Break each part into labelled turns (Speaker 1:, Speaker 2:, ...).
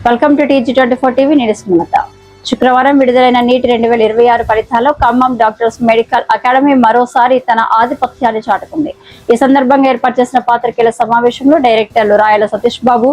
Speaker 1: Welcome to TG24 TV. నేను సుమలత. శుక్రవారం విడుదలైన నీట్ 2026 ఫలితాల్లో ఖమ్మం డాక్టర్స్ మెడికల్ అకాడమీ మరోసారి తన ఆధిపత్యాన్ని చాటుకుంది. ఈ సందర్భంగా ఏర్పాటు చేసిన పాత్రికేయుల సమావేశంలో డైరెక్టర్లు రాయల సతీష్ బాబు,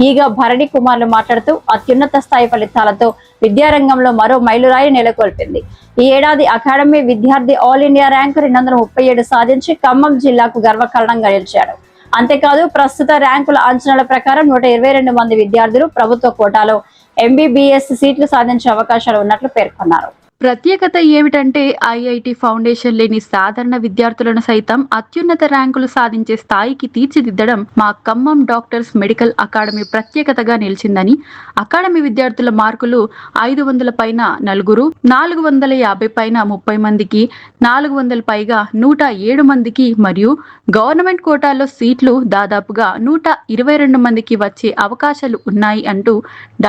Speaker 1: ఈగ భరణి కుమార్లు మాట్లాడుతూ అత్యున్నత స్థాయి ఫలితాలతో విద్యారంగంలో మరో మైలురాయి నెలకొల్పింది. ఈ ఏడాది అకాడమీ విద్యార్థి ఆల్ ఇండియా ర్యాంకు 237 సాధించి ఖమ్మం జిల్లాకు గర్వకారణంగా నిలిచాడు. అంతేకాదు ప్రస్తుత ర్యాంకుల అంచనాల ప్రకారం 122 మంది విద్యార్థులు ప్రభుత్వ కోటాలో MBBS సీట్లు సాధించే అవకాశాలు ఉన్నట్లు పేర్కొన్నారు.
Speaker 2: ప్రత్యేకత ఏమిటంటే ఐఐటి ఫౌండేషన్ లేని సాధారణ విద్యార్థులను సైతం అత్యున్నత ర్యాంకులు సాధించే స్థాయికి తీర్చిదిద్దడం మా ఖమ్మం డాక్టర్స్ మెడికల్ అకాడమీ ప్రత్యేకతగా నిలిచిందని, అకాడమీ విద్యార్థుల మార్కులు 500 పైన 4, 450 పైన 30 మందికి, 400 పైగా 107 మందికి మరియు గవర్నమెంట్ కోటాలో సీట్లు దాదాపుగా 122 మందికి వచ్చే అవకాశాలు ఉన్నాయి అంటూ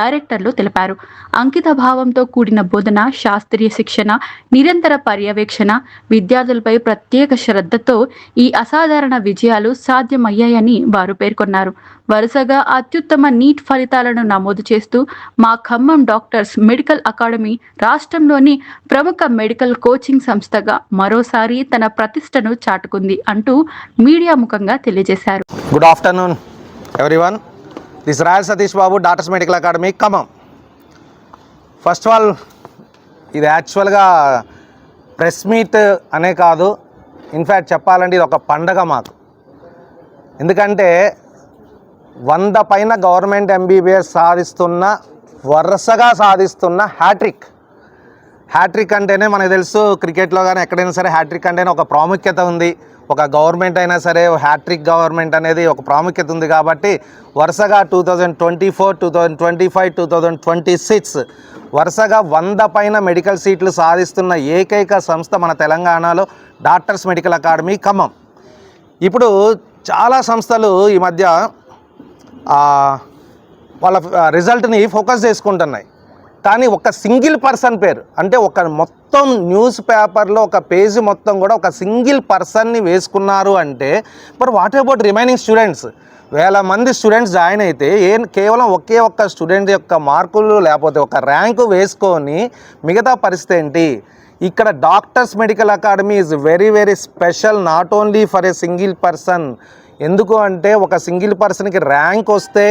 Speaker 2: డైరెక్టర్లు తెలిపారు. అంకిత భావంతో కూడిన బోధన, శాస్త్రీయ శిక్షణ, నిరంతర పర్యవేక్షణ, విద్యార్థులపై ప్రత్యేక శ్రద్ధతో ఈ అసాధారణ విజయాలు సాధ్యమయ్యాయని వారు పేర్కొన్నారు. వరుసగా అత్యుత్తమ నీట్ ఫలితాలను నమోదు చేస్తూ మా ఖమ్మం డాక్టర్స్ మెడికల్ అకాడమీ రాష్ట్రంలోని ప్రముఖ మెడికల్ కోచింగ్ సంస్థగా మరోసారి తన ప్రతిష్టను చాటుకుంది అంటూ మీడియా ముఖంగా తెలియజేశారు.
Speaker 3: Good afternoon everyone. This royal Satish Babu, doctors medical academy Khammam. First of all, ఇది యాక్చువల్గా ప్రెస్ మీట్ అనే కాదు, ఇన్ఫ్యాక్ట్ చెప్పాలంటే ఇది ఒక పండగ మాకు. ఎందుకంటే 100 పైన గవర్నమెంట్ MBBS వరుసగా సాధిస్తున్న హ్యాట్రిక్ అంటేనే మనకు తెలుసు, క్రికెట్లో కానీ ఎక్కడైనా సరే హ్యాట్రిక్ అంటేనే ఒక ప్రాముఖ్యత ఉంది. ఒక గవర్నమెంట్ అయినా సరే హ్యాట్రిక్ గవర్నమెంట్ అనేది ఒక ప్రాముఖ్యత ఉంది. కాబట్టి వరుసగా 2024, 2025, 2026 వరుసగా 100 పైన మెడికల్ సీట్లు సాధిస్తున్న ఏకైక సంస్థ మన తెలంగాణలో డాక్టర్స్ మెడికల్ అకాడమీ ఖమ్మం. ఇప్పుడు చాలా సంస్థలు ఈ మధ్య వాళ్ళ రిజల్ట్ని ఫోకస్ చేసుకుంటున్నాయి. కానీ ఒక సింగిల్ పర్సన్ పేరు, అంటే ఒక మొత్తం న్యూస్ పేపర్లో ఒక పేజీ మొత్తం కూడా ఒక సింగిల్ పర్సన్ని వేసుకున్నారు అంటే, మరి వాట్ అబౌట్ రిమైనింగ్ స్టూడెంట్స్? 1000 మంది స్టూడెంట్స్ జాయిన్ అయితే కేవలం ఒకే ఒక్క స్టూడెంట్ యొక్క మార్కులు లేకపోతే ఒక ర్యాంకు వేసుకొని మిగతా పరిస్థితి ఏంటి? ఇక్కడ doctors medical academy is very very special, not only for a single person. ఎందుకు అంటే ఒక సింగిల్ పర్సన్కి ర్యాంక్ వస్తే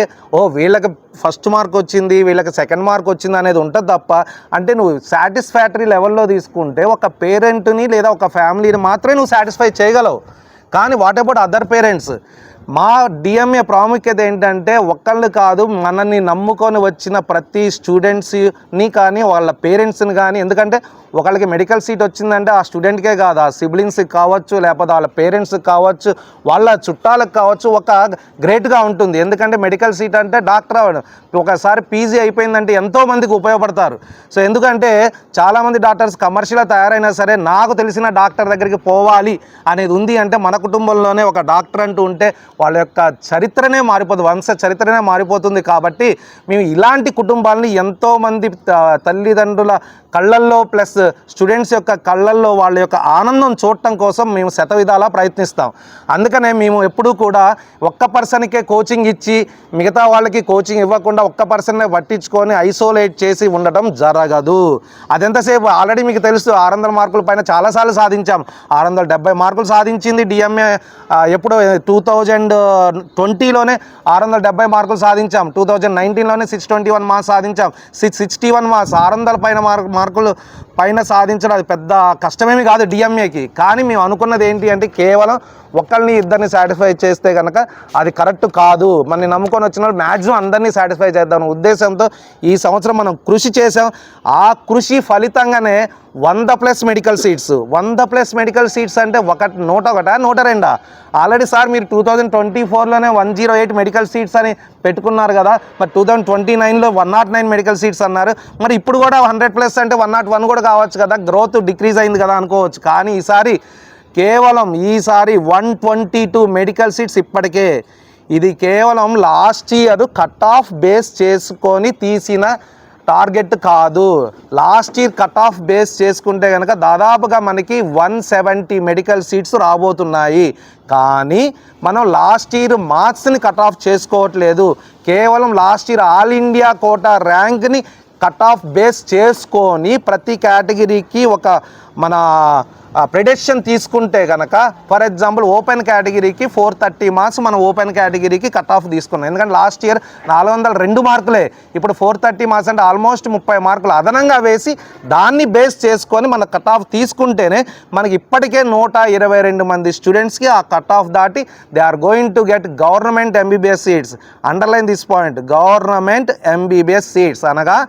Speaker 3: వీళ్ళకి ఫస్ట్ మార్క్ వచ్చింది, వీళ్ళకి సెకండ్ మార్క్ వచ్చింది అనేది ఉంటుంది తప్ప, అంటే నువ్వు సాటిస్ఫాక్టరీ లెవెల్లో తీసుకుంటే ఒక పేరెంట్ని లేదా ఒక ఫ్యామిలీని మాత్రమే నువ్వు సాటిస్ఫై చేయగలవు. కానీ వాట్ అబౌట్ అదర్ పేరెంట్స్? మా DMA ప్రాముఖ్యత ఏంటంటే ఒక్కళ్ళు కాదు, మనల్ని నమ్ముకొని వచ్చిన ప్రతి స్టూడెంట్స్ని కానీ వాళ్ళ పేరెంట్స్ని కానీ, ఎందుకంటే ఒకళ్ళకి మెడికల్ సీట్ వచ్చిందంటే ఆ స్టూడెంట్కే కాదు, ఆ సిబ్లింగ్స్కి కావచ్చు, లేకపోతే వాళ్ళ పేరెంట్స్కి కావచ్చు, వాళ్ళ చుట్టాలకు కావచ్చు, ఒక గ్రేట్గా ఉంటుంది. ఎందుకంటే మెడికల్ సీట్ అంటే డాక్టర్ అవ్వడం, ఒకసారి PG అయిపోయిందంటే ఎంతోమందికి ఉపయోగపడతారు. సో ఎందుకంటే చాలామంది డాక్టర్స్ కమర్షియల్గా తయారైనా సరే నాకు తెలిసిన డాక్టర్ దగ్గరికి పోవాలి అనేది ఉంది. అంటే మన కుటుంబంలోనే ఒక డాక్టర్ అంటూ ఉంటే వాళ్ళ యొక్క చరిత్రనే మారిపోతుంది, వంశ చరిత్రనే మారిపోతుంది. కాబట్టి మేము ఇలాంటి కుటుంబాలని ఎంతోమంది తల్లిదండ్రుల కళ్ళల్లో ప్లస్ స్టూడెంట్స్ యొక్క కళ్ళల్లో వాళ్ళ యొక్క ఆనందం చూడటం కోసం మేము శతవిధాలా ప్రయత్నిస్తాం. అందుకనే మేము ఎప్పుడూ కూడా ఒక్క పర్సన్కే కోచింగ్ ఇచ్చి మిగతా వాళ్ళకి కోచింగ్ ఇవ్వకుండా ఒక్క పర్సన్నే పట్టించుకొని ఐసోలేట్ చేసి ఉండటం జరగదు. అదెంతసేపు ఆల్రెడీ మీకు తెలుసు, 600 మార్కుల పైన చాలాసార్లు సాధించాం. 670 మార్కులు సాధించింది DMA. ఎప్పుడు 2020లోనే 670 మార్కులు సాధించాం. 2019లోనే 621 మార్క్స్ సాధించాం. 661 మార్క్స్, 600 పైన మార్కులు పైన సాధించడం అది పెద్ద కష్టమేమి కాదు DMAకి. కానీ మేము అనుకున్నది ఏంటి అంటే కేవలం ఒకళ్ళని ఇద్దరిని సాటిస్ఫై చేస్తే కనుక అది కరెక్ట్ కాదు. మనని నమ్ముకొని వచ్చిన వాళ్ళు మ్యాక్సిమం అందరినీ సాటిస్ఫై చేద్దాం ఉద్దేశంతో ఈ సంవత్సరం మనం కృషి చేసాం. ఆ కృషి ఫలితంగానే 100+ మెడికల్ సీట్స్. 100+ మెడికల్ సీట్స్ అంటే 101, 102? ఆల్రెడీ సార్ మీరు 2024లోనే 108 మెడికల్ సీట్స్ అని పెట్టుకున్నారు కదా, మరి 2029లో 109 మెడికల్ సీట్స్ అన్నారు. మరి ఇప్పుడు కూడా 100+ అంటే 101 కూడా కావచ్చు కదా, గ్రోత్ డిక్రీజ్ అయింది కదా అనుకోవచ్చు. కానీ ఈసారి 122 మెడికల్ సీట్స్ ఇప్పటికే. ఇది కేవలం last year cut off base చేసుకొని తీసిన టార్గెట్ కాదు. Last year cut off base చేసుకుంటే కనుక దాదాపుగా మనకి 170 మెడికల్ సీట్స్ రాబోతున్నాయి. కానీ మనం లాస్ట్ ఇయర్ మార్క్స్ని కట్ ఆఫ్ చేసుకోవట్లేదు. కేవలం last year all India quota ర్యాంక్ని కట్ ఆఫ్ బేస్ చేసుకొని ప్రతి కేటగిరీకి ఒక మన ప్రెడిక్షన్ తీసుకుంటే కనుక, ఫర్ ఎగ్జాంపుల్ ఓపెన్ కేటగిరీకి 430 మార్క్స్ మనం ఓపెన్ కేటగిరీకి కట్ ఆఫ్ తీసుకున్నాం. ఎందుకంటే లాస్ట్ ఇయర్ 402 మార్కులే, ఇప్పుడు 430 మార్క్స్ అంటే ఆల్మోస్ట్ 30 మార్కులు అదనంగా వేసి దాన్ని బేస్ చేసుకొని మన కట్ ఆఫ్ తీసుకుంటేనే మనకి ఇప్పటికే 122 మంది స్టూడెంట్స్కి ఆ కట్ ఆఫ్ దాటి they are going to get government MBBS seats. Underline this point, government MBBS seats అనగా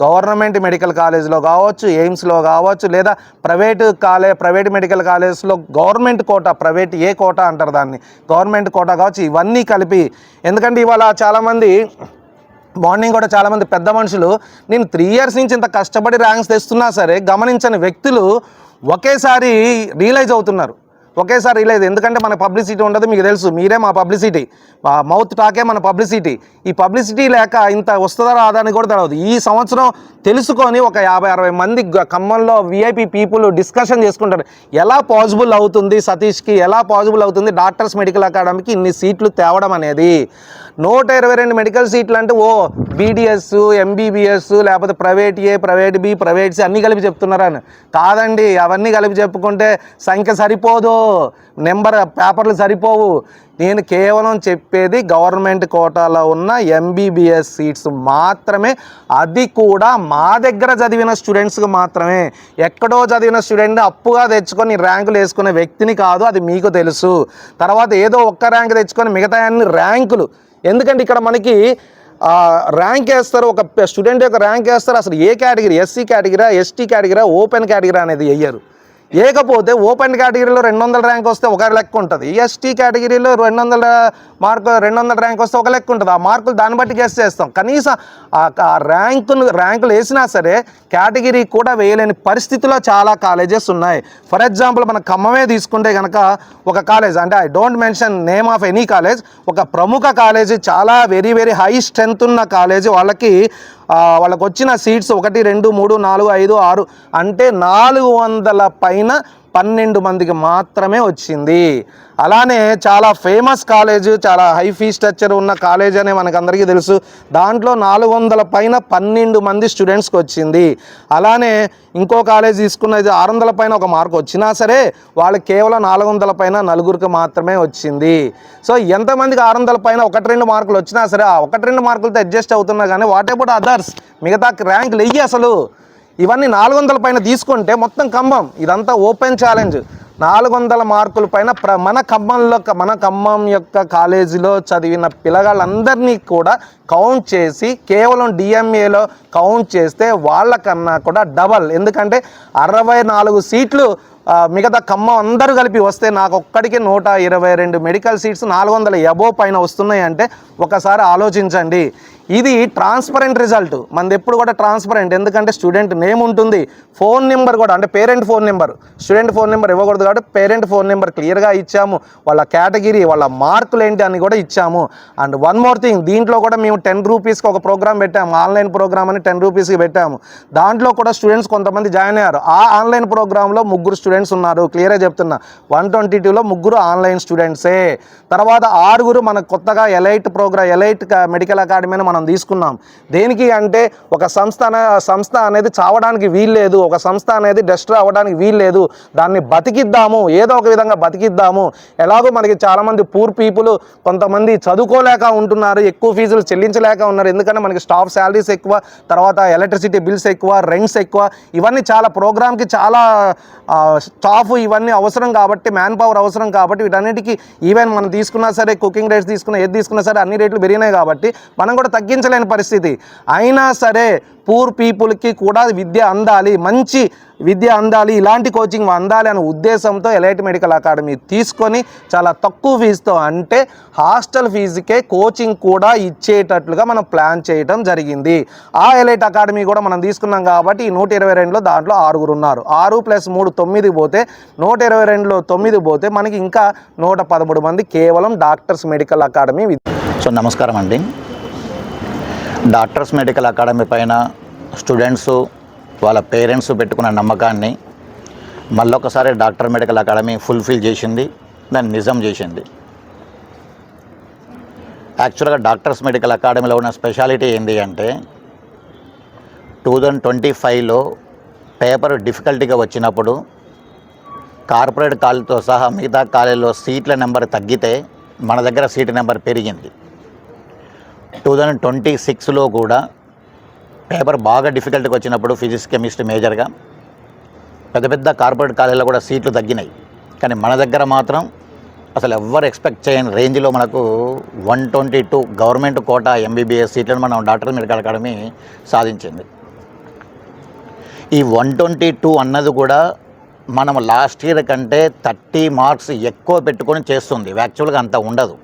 Speaker 3: గవర్నమెంట్ మెడికల్ కాలేజ్లో కావచ్చు, ఎయిమ్స్లో కావచ్చు, లేదా ప్రైవేట్ మెడికల్ కాలేజ్లో government quota, private A quota అంటారు దాన్ని, గవర్నమెంట్ కోటా కావచ్చు, ఇవన్నీ కలిపి. ఎందుకంటే ఇవాళ చాలామంది మార్నింగ్ కూడా చాలామంది పెద్ద మనుషులు నేను 3 ఇయర్స్ నుంచి ఇంత కష్టపడి ర్యాంక్స్ తెస్తున్నా సరే గమనించని వ్యక్తులు ఒకేసారి రియలైజ్ అవుతున్నారు. ఎందుకంటే మన పబ్లిసిటీ ఉండదు, మీకు తెలుసు, మీరే మా పబ్లిసిటీ, మౌత్ టాకే మన పబ్లిసిటీ. ఈ పబ్లిసిటీ లేక ఇంత వస్తుందా రాదా అని కూడా తెలియదు. ఈ సంవత్సరం తెలుసుకొని ఒక 50-60 మంది ఖమ్మంలో విఐపి పీపుల్ డిస్కషన్ చేసుకుంటారు, ఎలా పాసిబుల్ అవుతుంది సతీష్కి, ఎలా పాసిబుల్ అవుతుంది డాక్టర్స్ మెడికల్ అకాడమీకి ఇన్ని సీట్లు తేవడం అనేది. 122 మెడికల్ సీట్లు అంటే బీడిఎస్, ఎంబీబీఎస్, లేకపోతే ప్రైవేట్ ఏ, ప్రైవేట్ బి, ప్రైవేట్ సి అన్నీ కలిపి చెప్తున్నారని కాదండి. అవన్నీ కలిపి చెప్పుకుంటే సంఖ్య సరిపోదు, నెంబర్ పేపర్లు సరిపోవు. నేను కేవలం చెప్పేది గవర్నమెంట్ కోటాలో ఉన్న ఎంబీబీఎస్ సీట్స్ మాత్రమే, అది కూడా మా దగ్గర చదివిన స్టూడెంట్స్కి మాత్రమే. ఎక్కడో చదివిన స్టూడెంట్ అప్పుగా తెచ్చుకొని ర్యాంకులు వేసుకునే వ్యక్తిని కాదు, అది మీకు తెలుసు. తర్వాత ఏదో ఒక్క ర్యాంక్ తెచ్చుకొని మిగతా అన్ని ర్యాంకులు, ఎందుకంటే ఇక్కడ మనకి ర్యాంక్ వేస్తారు, ఒక స్టూడెంట్ యొక్క ర్యాంక్ వేస్తారు, అసలు ఏ category, SC category, ST category, open category అనేది వేయరు. ఏకపోతే ఓపెన్ కేటగిరీలో 200 ర్యాంక్ వస్తే ఒక లెక్క ఉంటుంది, ఎస్టీ కేటగిరీలో 200 ర్యాంక్ వస్తే ఒక లెక్క ఉంటుంది. ఆ మార్కులు దాన్ని బట్టి గెస్ చేస్తాం. కనీసం ఆ ర్యాంకులు వేసినా సరే కేటగిరీ కూడా వేయలేని పరిస్థితిలో చాలా కాలేజెస్ ఉన్నాయి. ఫర్ ఎగ్జాంపుల్ మన ఖమ్మమే తీసుకుంటే కనుక ఒక కాలేజ్, అంటే I don't mention name of any college, ఒక ప్రముఖ కాలేజీ, చాలా వెరీ హై స్ట్రెంత్ ఉన్న కాలేజీ, వాళ్ళకి వచ్చిన సీట్స్ 1, 2, 3, 4, 5, 6 అంటే 400 పైన 12 మందికి మాత్రమే వచ్చింది. అలానే చాలా ఫేమస్ కాలేజ్, చాలా హై ఫీ స్ట్రక్చర్ ఉన్న కాలేజ్ అనే మనకందరికీ తెలుసు, దాంట్లో 400 పైన 12 మంది స్టూడెంట్స్కి వచ్చింది. అలానే ఇంకో కాలేజ్ తీసుకున్నది 600 పైన ఒక మార్క్ వచ్చినా సరే వాళ్ళకి కేవలం 400 పైన 4 మాత్రమే వచ్చింది. సో ఎంతమందికి 600 పైన 1-2 మార్కులు వచ్చినా సరే ఆ 1-2 మార్కులతో అడ్జస్ట్ అవుతున్నా కానీ వాట్ అబౌట్ అదర్స్, మిగతా ర్యాంకులు వెయ్యి అసలు. ఇవన్నీ 400 పైన తీసుకుంటే మొత్తం ఖమ్మం ఇదంతా ఓపెన్ ఛాలెంజ్. 400 మార్కుల పైన మన ఖమ్మం యొక్క కాలేజీలో చదివిన పిల్లగాళ్ళందరినీ కూడా కౌంట్ చేసి కేవలం డిఎంఏలో కౌంట్ చేస్తే వాళ్ళకన్నా కూడా డబల్, ఎందుకంటే 64 సీట్లు మిగతా ఖమ్మం అందరూ కలిపి వస్తే నాకు ఒక్కడికి 122 మెడికల్ సీట్స్ 400 అబోవ్ పైన వస్తున్నాయి అంటే ఒకసారి ఆలోచించండి. ఇది ట్రాన్స్పరెంట్ రిజల్ట్, మనది ఎప్పుడు కూడా ట్రాన్స్పరెంట్. ఎందుకంటే స్టూడెంట్ నేమ్ ఉంటుంది, ఫోన్ నెంబర్ కూడా, అంటే parent phone number, student phone number ఇవ్వకూడదు కాబట్టి పేరెంట్ ఫోన్ నెంబర్ క్లియర్గా ఇచ్చాము, వాళ్ళ కేటగిరీ, వాళ్ళ మార్కులు ఏంటి అని కూడా ఇచ్చాము. అండ్ వన్ మోర్ థింగ్, దీంట్లో కూడా మేము 10 రూపీస్కి ఒక ప్రోగ్రామ్ పెట్టాము, ఆన్లైన్ ప్రోగ్రామ్ అని 10 రూపీస్కి పెట్టాము. దాంట్లో కూడా స్టూడెంట్స్ కొంతమంది జాయిన్ అయ్యారు. ఆ ఆన్లైన్ ప్రోగ్రాంలో 3 స్టూడెంట్స్ ఉన్నారు, క్లియర్గా చెప్తున్నా. 122లో 3 ఆన్లైన్ స్టూడెంట్సే. తర్వాత 6 మనకు కొత్తగా ఎలైట్ మెడికల్ అకాడమీ మనం తీసుకున్నాం. దేనికి అంటే ఒక సంస్థ అనేది చావడానికి వీల్లేదు, ఒక సంస్థ అనేది డెస్ట్రాయ్ అవ్వడానికి వీల్లేదు, దాన్ని బతికిద్దాము, ఏదో ఒక విధంగా బతికిద్దాము. ఎలాగో మనకి చాలామంది పూర్ పీపుల్ కొంతమంది చదువుకోలేక ఉంటున్నారు, ఎక్కువ ఫీజులు చెల్లించలేక ఉన్నారు, ఎందుకంటే మనకి స్టాఫ్ శాలరీస్ ఎక్కువ, తర్వాత ఎలక్ట్రిసిటీ బిల్స్ ఎక్కువ, రెంట్స్ ఎక్కువ, ఇవన్నీ చాలా ప్రోగ్రామ్కి చాలా స్టాఫ్ ఇవన్నీ అవసరం కాబట్టి, మ్యాన్ పవర్ అవసరం కాబట్టి, వీటన్నిటికీ ఈవెన్ మనం తీసుకున్నా సరే, కుకింగ్ రేట్స్ తీసుకున్నా, ఏది తీసుకున్నా సరే అన్ని రేట్లు పెరిగినాయి కాబట్టి మనం కూడా తగ్గించలేని పరిస్థితి. అయినా సరే పూర్ పీపుల్కి కూడా విద్య అందాలి, మంచి విద్య అందాలి, ఇలాంటి కోచింగ్ అందాలి అనే ఉద్దేశంతో ఎలైట్ మెడికల్ అకాడమీ తీసుకొని చాలా తక్కువ ఫీజుతో, అంటే హాస్టల్ ఫీజుకే కోచింగ్ కూడా ఇచ్చేటట్లుగా మనం ప్లాన్ చేయడం జరిగింది. ఆ ఎలైట్ అకాడమీ కూడా మనం తీసుకున్నాం కాబట్టి ఈ 122లో దాంట్లో 6 ఉన్నారు. 6 + 3 9 పోతే 122లో 9 పోతే మనకి ఇంకా 113 మంది కేవలం డాక్టర్స్ మెడికల్ అకాడమీ.
Speaker 4: సో నమస్కారం అండి. డాక్టర్స్ మెడికల్ అకాడమీ పైన స్టూడెంట్స్ వాళ్ళ పేరెంట్స్ పెట్టుకున్న నమ్మకాన్ని మళ్ళొకసారి డాక్టర్ మెడికల్ అకాడమీ ఫుల్ఫిల్ చేసింది, దాన్ని నిజం చేసింది. యాక్చువల్గా డాక్టర్స్ మెడికల్ అకాడమీలో ఉన్న స్పెషాలిటీ ఏంటి అంటే 2025లో పేపర్ డిఫికల్టీగా వచ్చినప్పుడు కార్పొరేట్ కాలేజీతో సహా మిగతా కాలేజీలో సీట్ల నెంబర్ తగ్గితే మన దగ్గర సీట్ నెంబర్ పెరిగింది. 2026లో కూడా పేపర్ బాగా డిఫికల్ట్గా వచ్చినప్పుడు ఫిజిక్స్ కెమిస్ట్రీ మేజర్గా పెద్ద పెద్ద కార్పొరేట్ కాలేజీలో కూడా సీట్లు తగ్గినాయి. కానీ మన దగ్గర మాత్రం అసలు ఎవ్వరు ఎక్స్పెక్ట్ చేయని రేంజ్లో మనకు 122 గవర్నమెంట్ కోటా ఎంబీబీఎస్ సీట్లను మనం డాక్టర్ మెడికల్ అకాడమీ సాధించింది. ఈ 122 అన్నది కూడా మనం లాస్ట్ ఇయర్ కంటే 30 మార్క్స్ ఎక్కువ పెట్టుకొని చేస్తుంది. యాక్చువల్గా అంత ఉండదు,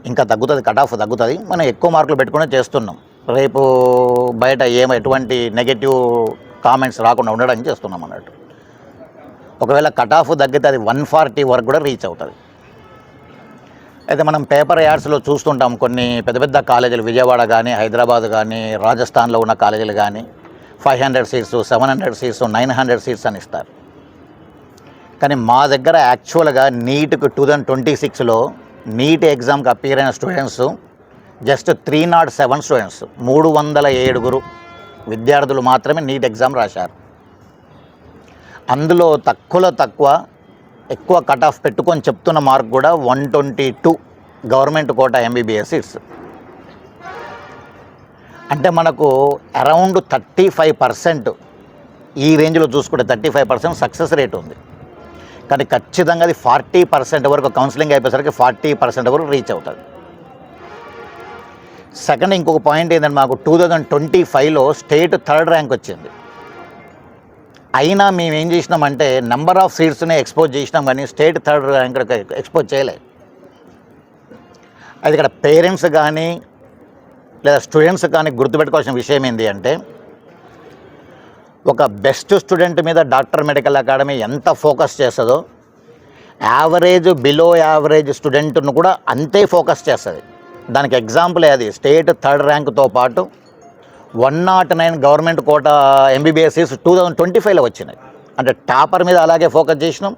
Speaker 4: ఇంకా తగ్గుతుంది, కట్ ఆఫ్ తగ్గుతుంది. మనం ఎక్కువ మార్కులు పెట్టుకుని చేస్తున్నాం. రేపు బయట ఎటువంటి నెగటివ్ కామెంట్స్ రాకుండా ఉండడానికి చేస్తున్నాం అన్నట్టు. ఒకవేళ కట్ ఆఫ్ తగ్గితే అది 140 వరకు కూడా రీచ్ అవుతుంది. అయితే మనం పేపర్ యాడ్స్లో చూస్తుంటాం కొన్ని పెద్ద పెద్ద కాలేజీలు, విజయవాడ కానీ హైదరాబాద్ కానీ రాజస్థాన్లో ఉన్న కాలేజీలు కానీ 500 సీట్స్, 700 సీట్స్, 900 సీట్స్ అని ఇస్తారు. కానీ మా దగ్గర యాక్చువల్గా నీట్కు 2026లో నీట్ ఎగ్జామ్కి అపీర్ అయిన స్టూడెంట్స్ జస్ట్ 307 స్టూడెంట్స్, 307 విద్యార్థులు మాత్రమే నీట్ ఎగ్జామ్ రాశారు. అందులో తక్కువలో తక్కువ ఎక్కువ కట్ ఆఫ్ పెట్టుకొని చెప్తున్న మార్క్ కూడా 122 గవర్నమెంట్ కోటా ఎంబీబీఎస్ సీట్స్. అంటే మనకు అరౌండ్ 35% ఈ రేంజ్లో చూసుకుంటే 35% సక్సెస్ రేట్ ఉంది. కానీ ఖచ్చితంగా అది 40% వరకు కౌన్సిలింగ్ అయిపోయేసరికి 40% వరకు రీచ్ అవుతుంది. సెకండ్ ఇంకొక పాయింట్ ఏంటంటే మాకు 2025లో స్టేట్ 3rd ర్యాంక్ వచ్చింది. అయినా మేము ఏం చేసినామంటే నెంబర్ ఆఫ్ సీట్స్ని ఎక్స్పోజ్ చేసినాం, కానీ స్టేట్ 3rd ర్యాంక్ ఎక్స్పోజ్ చేయలేదు. అది ఇక్కడ పేరెంట్స్ కానీ లేదా స్టూడెంట్స్ కానీ గుర్తుపెట్టుకోవాల్సిన విషయం ఏంటి అంటే ఒక బెస్ట్ స్టూడెంట్ మీద డాక్టర్ మెడికల్ అకాడమీ ఎంత ఫోకస్ చేస్తుందో యావరేజ్ బిలో యావరేజ్ స్టూడెంట్ను కూడా అంతే ఫోకస్ చేస్తుంది. దానికి ఎగ్జాంపుల్ అది స్టేట్ 3rd ర్యాంక్తో పాటు 109 గవర్నమెంట్ కోటా ఎంబీబీఎస్ సీట్స్ 2025లో వచ్చినాయి. అంటే టాపర్ మీద అలాగే ఫోకస్ చేసినాం,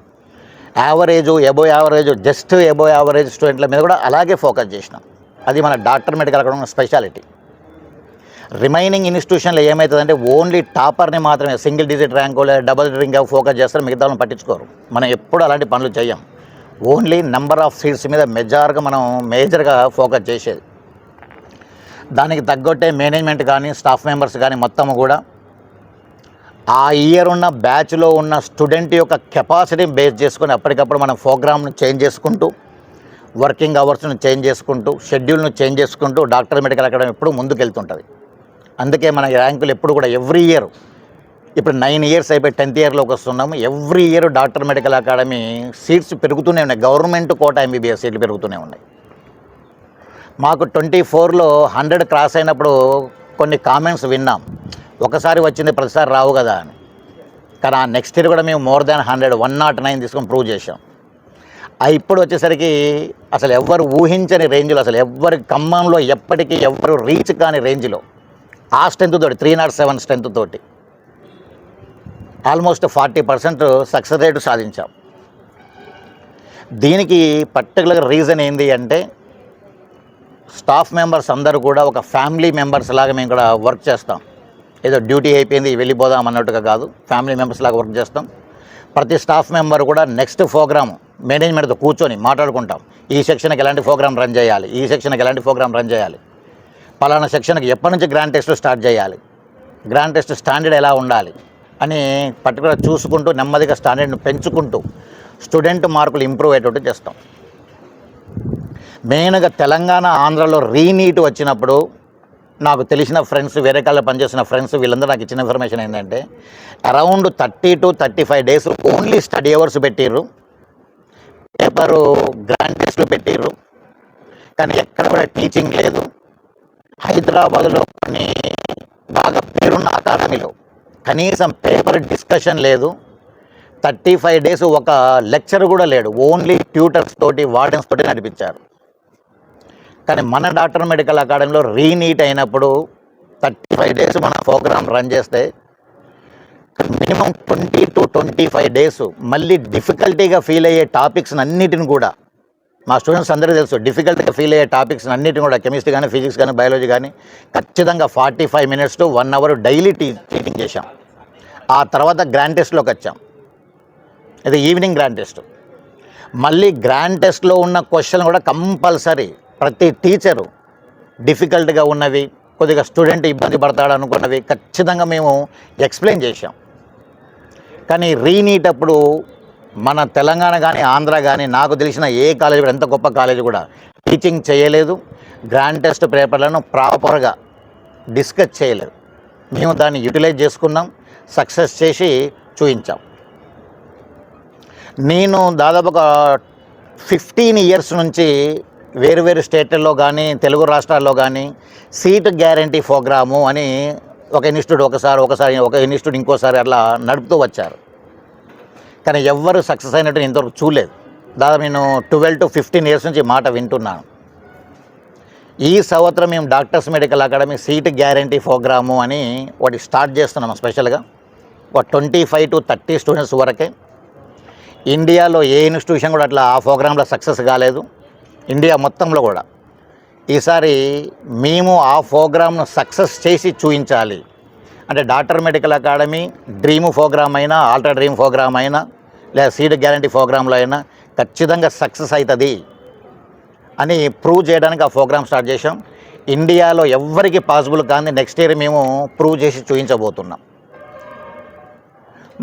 Speaker 4: average above average just above average స్టూడెంట్ల మీద కూడా అలాగే ఫోకస్ చేసినాం. అది మన డాక్టర్ మెడికల్ అక్కడ ఉన్న స్పెషాలిటీ. రిమైనింగ్ ఇన్స్టిట్యూషన్లో ఏమవుతుందంటే ఓన్లీ టాపర్ని మాత్రమే సింగిల్ డిజిట్ ర్యాంకు లేదా డబుల్ ర్యాంక్ ఫోకస్ చేస్తారు, మిగతా వాళ్ళని పట్టించుకోరు. మనం ఎప్పుడు అలాంటి పనులు చేయం. ఓన్లీ నెంబర్ ఆఫ్ సీట్స్ మీద మేజర్గా ఫోకస్ చేసేది. దానికి తగ్గట్టే మేనేజ్మెంట్ కానీ స్టాఫ్ మెంబర్స్ కానీ మొత్తము కూడా ఆ ఇయర్ ఉన్న బ్యాచ్లో ఉన్న స్టూడెంట్ యొక్క కెపాసిటీని బేస్ చేసుకొని అప్పటికప్పుడు మనం ప్రోగ్రామ్ను చేంజ్ చేసుకుంటూ, వర్కింగ్ అవర్స్ను చేంజ్ చేసుకుంటూ, షెడ్యూల్ను చేంజ్ చేసుకుంటూ డాక్టర్ మెడికల్ అకాడమీ ఎప్పుడు ముందుకెళ్తుంటుంది. అందుకే మన ర్యాంకులు ఎప్పుడు కూడా ఎవ్రీ ఇయర్, ఇప్పుడు 9 ఇయర్స్ అయిపోయి 10th ఇయర్లోకి వస్తున్నాము, every year doctor medical academy seats పెరుగుతూనే ఉన్నాయి. గవర్నమెంట్ కోటా ఎంబీబీఎస్ సీట్లు పెరుగుతూనే ఉన్నాయి. మాకు 24లో 100 క్రాస్ అయినప్పుడు కొన్ని కామెంట్స్ విన్నాం, ఒకసారి వచ్చింది ప్రతిసారి రావు కదా అని. కానీ ఆ నెక్స్ట్ ఇయర్ కూడా మేము మోర్ దాన్ 109 తీసుకొని ప్రూవ్ చేసాం. ఇప్పుడు వచ్చేసరికి అసలు ఎవ్వరు ఊహించని రేంజ్లో, అసలు ఎవ్వరి ఖమ్మంలో ఎప్పటికీ ఎవ్వరు రీచ్ కాని రేంజ్లో ఆ స్ట్రెంత్ తోటి 307 స్ట్రెంత్ తోటి ఆల్మోస్ట్ 40% సక్సెస్ రేటు సాధించాం. దీనికి పర్టికులర్ రీజన్ ఏంటి అంటే స్టాఫ్ మెంబర్స్ అందరూ కూడా ఒక ఫ్యామిలీ మెంబర్స్ లాగా మేము కూడా వర్క్ చేస్తాం. ఏదో డ్యూటీ అయిపోయింది వెళ్ళిపోదాం అన్నట్టుగా కాదు, ఫ్యామిలీ మెంబర్స్ లాగా వర్క్ చేస్తాం. ప్రతి స్టాఫ్ మెంబర్ కూడా నెక్స్ట్ ప్రోగ్రామ్ మేనేజ్మెంట్తో కూర్చొని మాట్లాడుకుంటాం. ఈ సెక్షన్కి ఎలాంటి ప్రోగ్రామ్ రన్ చేయాలి, ఈ సెక్షన్కి ఎలాంటి ప్రోగ్రామ్ రన్ చేయాలి, పలానా సెక్షన్కి ఎప్పటి నుంచి గ్రాండ్ టెస్ట్ స్టార్ట్ చేయాలి, గ్రాండ్ టెస్ట్ స్టాండర్డ్ ఎలా ఉండాలి అని పర్టికులర్ చూసుకుంటూ నెమ్మదిగా స్టాండర్డ్ని పెంచుకుంటూ స్టూడెంట్ మార్కులు ఇంప్రూవ్ అయ్యేటట్టు చేస్తాం. మెయిన్గా తెలంగాణ ఆంధ్రలో రీనీట్ వచ్చినప్పుడు నాకు తెలిసిన ఫ్రెండ్స్, వేరే కాలంలో పనిచేసిన ఫ్రెండ్స్, వీళ్ళందరూ నాకు ఇచ్చిన ఇన్ఫర్మేషన్ ఏంటంటే around 30 to 35 days only study hours పెట్టిర్రు, పేపరు గ్రాండ్ టెస్ట్లు పెట్టిర్రు, కానీ ఎక్కడ కూడా టీచింగ్ లేదు. హైదరాబాద్లో కొన్ని బాగా పేరున్న అకాడమీలో కనీసం పేపర్ డిస్కషన్ లేదు. 35 డేస్ ఒక లెక్చర్ కూడా లేడు, ఓన్లీ ట్యూటర్స్ తోటి వార్డెన్స్ తోటి నడిపించారు. కానీ మన డాక్టర్ మెడికల్ అకాడమీలో రీనీట్ అయినప్పుడు 35 డేస్ మన ప్రోగ్రామ్ రన్ చేస్తే మినిమం 20 to 25 డేస్ మళ్ళీ డిఫికల్టీగా ఫీల్ అయ్యే టాపిక్స్ అన్నిటిని కూడా మా స్టూడెంట్స్ అందరికీ తెలుసు, డిఫికల్ట్గా ఫీల్ అయ్యే టాపిక్స్ అన్నిటిని కూడా కెమిస్ట్రీ కానీ, ఫిజిక్స్ కానీ, బయాలజీ కానీ ఖచ్చితంగా 45 minutes to 1 hour daily teaching చేశాం. ఆ తర్వాత గ్రాండ్ టెస్ట్లోకి వచ్చాం. ఇది ఈవినింగ్ గ్రాండ్ టెస్ట్. మళ్ళీ గ్రాండ్ టెస్ట్లో ఉన్న క్వశ్చన్ కూడా కంపల్సరీ ప్రతి టీచరు డిఫికల్ట్గా ఉన్నవి, కొద్దిగా స్టూడెంట్ ఇబ్బంది పడతాడు అనుకున్నవి ఖచ్చితంగా మేము ఎక్స్ప్లెయిన్ చేశాం. కానీ రీనీట్ అప్పుడు మన తెలంగాణ కానీ, ఆంధ్ర కానీ, నాకు తెలిసిన ఏ కాలేజీ కూడా, ఎంత గొప్ప కాలేజీ కూడా టీచింగ్ చేయలేదు, గ్రాండ్ టెస్ట్ పేపర్లను ప్రాపర్గా డిస్కస్ చేయలేదు. మేము దాన్ని యూటిలైజ్ చేసుకున్నాం, సక్సెస్ చేసి చూపించాం. నేను దాదాపు ఒక 15 years నుంచి వేరు స్టేట్లలో కానీ, తెలుగు రాష్ట్రాల్లో కానీ సీట్ గ్యారంటీ ప్రోగ్రాము అని ఒక ఇన్స్టిట్యూట్ ఒకసారి ఒక ఇన్స్టిట్యూట్ ఇంకోసారి అట్లా నడుపుతూ వచ్చారు. కానీ ఎవ్వరు సక్సెస్ అయినట్టు ఇంతవరకు చూడలేదు. దాదాపు నేను 12 to 15 years నుంచి మాట వింటున్నాను. ఈ సంవత్సరం మేము doctors medical academy seat guarantee programme అని ఒకటి స్టార్ట్ చేస్తున్నాము. స్పెషల్గా ఒక 25 to 30 స్టూడెంట్స్ వరకే. ఇండియాలో ఏ ఇన్స్టిట్యూషన్ కూడా అట్లా ఆ ప్రోగ్రాంలో సక్సెస్ కాలేదు, ఇండియా మొత్తంలో కూడా. ఈసారి మేము ఆ ప్రోగ్రామ్ను సక్సెస్ చేసి చూపించాలి. అంటే doctor medical academy dream programme అయినా, ఆల్ట్రా డ్రీమ్ ప్రోగ్రామ్ అయినా, లేదా సీట్ గ్యారంటీ ప్రోగ్రాంలో అయినా ఖచ్చితంగా సక్సెస్ అవుతుంది అని ప్రూవ్ చేయడానికి ఆ ప్రోగ్రామ్ స్టార్ట్ చేసాం. ఇండియాలో ఎవ్వరికి పాసిబుల్ కాని నెక్స్ట్ ఇయర్ మేము ప్రూవ్ చేసి చూపించబోతున్నాం.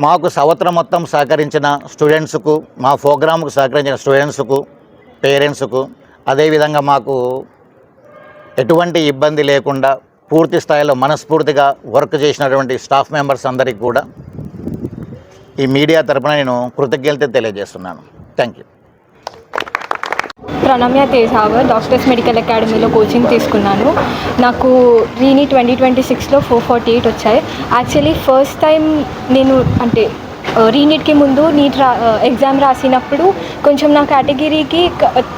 Speaker 4: మాకు సంవత్సరం మొత్తం సహకరించిన స్టూడెంట్స్కు, మా ప్రోగ్రాంకు సహకరించిన స్టూడెంట్స్కు, పేరెంట్స్కు, అదేవిధంగా మాకు ఎటువంటి ఇబ్బంది లేకుండా పూర్తి స్థాయిలో మనస్ఫూర్తిగా వర్క్ చేసినటువంటి స్టాఫ్ మెంబర్స్ అందరికీ కూడా ఈ మీడియా తరపున నేను కృతజ్ఞతలు తెలియజేస్తున్నాను. Thank you.
Speaker 5: Pranamya Tejavar doctors medical అకాడమీలో కోచింగ్ తీసుకున్నాను. నాకు రీని 2026లో 448 వచ్చాయి. యాక్చువల్లీ ఫస్ట్ టైం నేను అంటే రీనీట్కి ముందు ఎగ్జామ్ రాసినప్పుడు కొంచెం నా కేటగిరీకి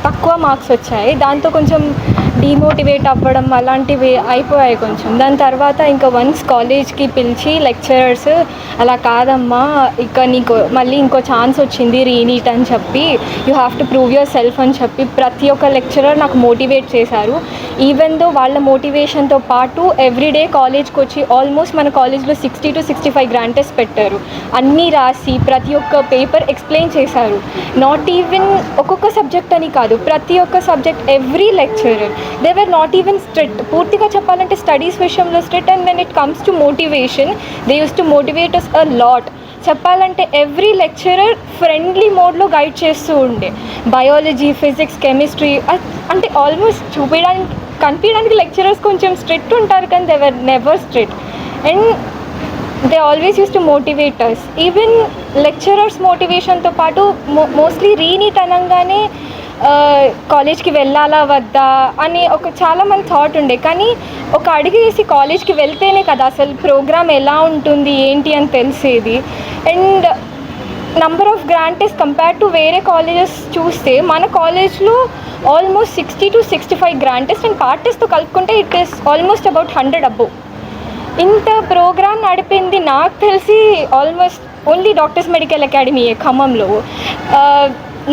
Speaker 5: తక్కువ మార్క్స్ వచ్చాయి. దాంతో కొంచెం డిమోటివేట్ అవ్వడం అలాంటివి అయిపోయాయి కొంచెం. దాని తర్వాత ఇంకా వన్స్ కాలేజ్కి పిలిచి లెక్చరర్స్ అలా కాదమ్మా, ఇక నీకు మళ్ళీ ఇంకో ఛాన్స్ వచ్చింది రీనీట్ అని చెప్పి, you have to prove your self అని చెప్పి ప్రతి ఒక్క లెక్చరర్ నాకు మోటివేట్ చేశారు. ఈవెన్ దో వాళ్ళ మోటివేషన్తో పాటు ఎవ్రీడే కాలేజ్కి వచ్చి ఆల్మోస్ట్ మన కాలేజ్లో 60 to 65 గ్రాండ్ టెస్ట్ పెట్టారు. అన్నీ రాసి ప్రతి ఒక్క పేపర్ ఎక్స్ప్లెయిన్ చేశారు. నాట్ ఈవెన్ ఒక్కొక్క సబ్జెక్ట్ అని కాదు, ప్రతి ఒక్క subject every lecturer they were not even strict. పూర్తిగా చెప్పాలంటే స్టడీస్ విషయంలో strict. And then it comes to motivation, they use to motivate us a lot. చెప్పాలంటే ఎవ్రీ లెక్చరర్ ఫ్రెండ్లీ మోడ్లో గైడ్ చేస్తూ ఉండే. బయాలజీ, ఫిజిక్స్, కెమిస్ట్రీ అంటే ఆల్మోస్ట్ కనిపించడానికి lecturers కొంచెం స్ట్రిక్ట్ ఉంటారు, కానీ they were never strict. And they always use to motivate us. Even lecturers మోటివేషన్తో పాటు మోస్ట్లీ రీనీట్ అనగానే కాలేజ్కి వెళ్ళాలా వద్దా అని చాలామంది థాట్ ఉండే. కానీ ఒక అడుగు వేసి కాలేజ్కి వెళ్తేనే కదా అసలు ప్రోగ్రామ్ ఎలా ఉంటుంది ఏంటి అని తెలిసేది. And number of grand test compare to వేరే కాలేజెస్ చూస్తే మన కాలేజ్లో almost 60 to 65 grand test and part టెస్ట్తో కలుపుకుంటే it is almost about 100 above. ఇంత ప్రోగ్రామ్ నడిపింది నాకు తెలిసి almost only doctors medical academy ఖమ్మంలో.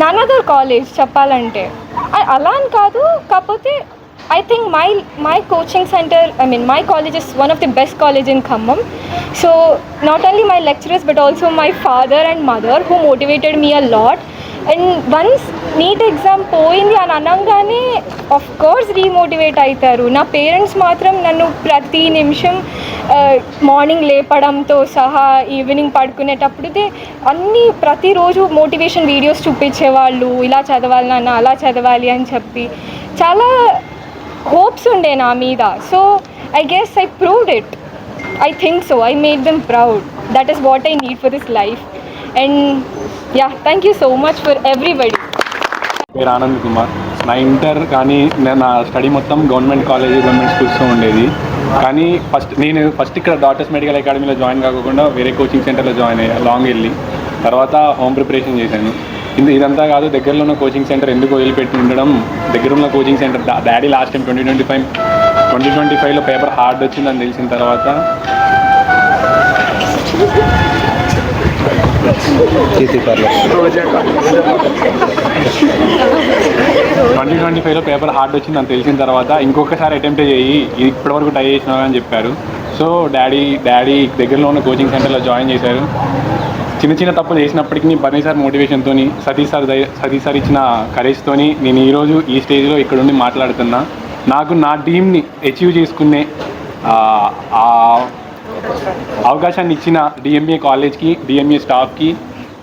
Speaker 5: నన్ అదర్ కాలేజ్ చెప్పాలంటే అలా అని కాదు, కాకపోతే I think my coaching center, my college is one of the best college in Khammam. So not only my lecturers but also my father and mother who motivated me a lot. And once NEET exam పోయింది అని అనగానే of course రీమోటివేట్ అవుతారు. నా parents మాత్రం నన్ను ప్రతి నిమిషం morning లేపడంతో సహా ఈవినింగ్ పడుకునేటప్పుడు అన్నీ ప్రతిరోజు మోటివేషన్ వీడియోస్ చూపించేవాళ్ళు. ఇలా చదవాలి నాన్న, అలా చదవాలి అని చెప్పి చాలా hopes ఉండే నా మీద. So I guess I proved it. I think so. I made them proud. That is what I need for this life. And yeah, thank you so much for everybody.
Speaker 6: పేరు ఆనంద్ కుమార్. నా ఇంటర్ కానీ నా study మొత్తం government college, government స్కూల్స్లో ఉండేది. కానీ నేను first ఇక్కడ డాక్టర్స్ మెడికల్ అకాడమీలో జాయిన్ కాకుండా వేరే కోచింగ్ సెంటర్లో జాయిన్ అయ్యా, లాంగ్ వెళ్ళి. తర్వాత హోమ్ ప్రిపరేషన్ చేశాను. ఇదంతా కాదు, దగ్గరలో ఉన్న కోచింగ్ సెంటర్ ఎందుకు వదిలిపెట్టి ఉండడం, దగ్గర ఉన్న coaching centre daddy last time 2025 2025లో పేపర్ హార్డ్ వచ్చిందని తెలిసిన తర్వాత 2025లో పేపర్ హార్డ్ వచ్చిందని తెలిసిన తర్వాత ఇంకొకసారి అటెంప్ట్ చేయి, ఇప్పటివరకు ట్రై చేసినావు అని చెప్పారు. సో డాడీ దగ్గరలో ఉన్న కోచింగ్ సెంటర్లో జాయిన్ చేశారు. చిన్న చిన్న తప్పులు చేసినప్పటికీ బన్నీ సార్ మోటివేషన్తో, సతీష్ సార్ ఇచ్చిన కరేజ్తో నేను ఈరోజు ఈ స్టేజ్లో ఇక్కడుండి మాట్లాడుతున్నా. నాకు నా డ్రీమ్ని అచీవ్ చేసుకునే అవకాశాన్ని ఇచ్చిన డిఎంఏ కాలేజ్కి, డిఎంఏ స్టాఫ్కి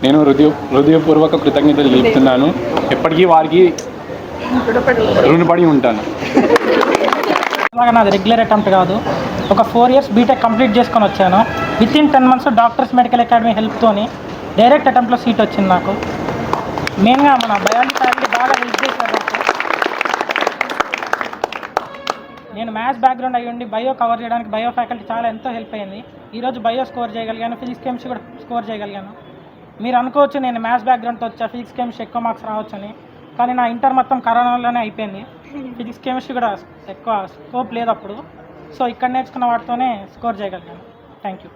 Speaker 6: నేను హృదయపూర్వక కృతజ్ఞతలు తెలుపుతున్నాను. ఎప్పటికీ వారికి రుణపడి ఉంటాను.
Speaker 7: అలాగా నాది రెగ్యులర్ అటెంప్ట్ కాదు, ఒక 4 years బీటెక్ కంప్లీట్ చేసుకొని వచ్చాను. Within 10 months doctors medical academy హెల్ప్తోని డైరెక్ట్ అటెంప్ట్లో సీట్ వచ్చింది నాకు. మెయిన్గా మన బయాలజీ ఫ్యాకల్టీ బాగా హెల్ప్ చేశారు నాకు. నేను మ్యాథ్స్ బ్యాక్గ్రౌండ్ అయ్యి ఉండి బయో కవర్ చేయడానికి బయో ఫ్యాకల్టీ చాలా ఎంతో హెల్ప్ అయ్యింది. ఈరోజు బయో స్కోర్ చేయగలిగాను, ఫిజిక్స్ కెమిస్ట్రీ కూడా స్కోర్ చేయగలిగాను. మీరు అనుకోవచ్చు నేను మ్యాథ్స్ బ్యాక్గ్రౌండ్తో వచ్చా, ఫిజిక్స్ కెమిస్ట్రీ ఎక్కువ మార్క్స్ రావచ్చని, కానీ నా ఇంటర్ మొత్తం కరోనాలోనే అయిపోయింది. ఫిజిక్స్ కెమిస్ట్రీ కూడా ఎక్కువ స్కోప్ లేదు అప్పుడు. సో ఇక్కడ నేర్చుకున్న వాటితోనే స్కోర్ చేయగలిగాను. Thank you.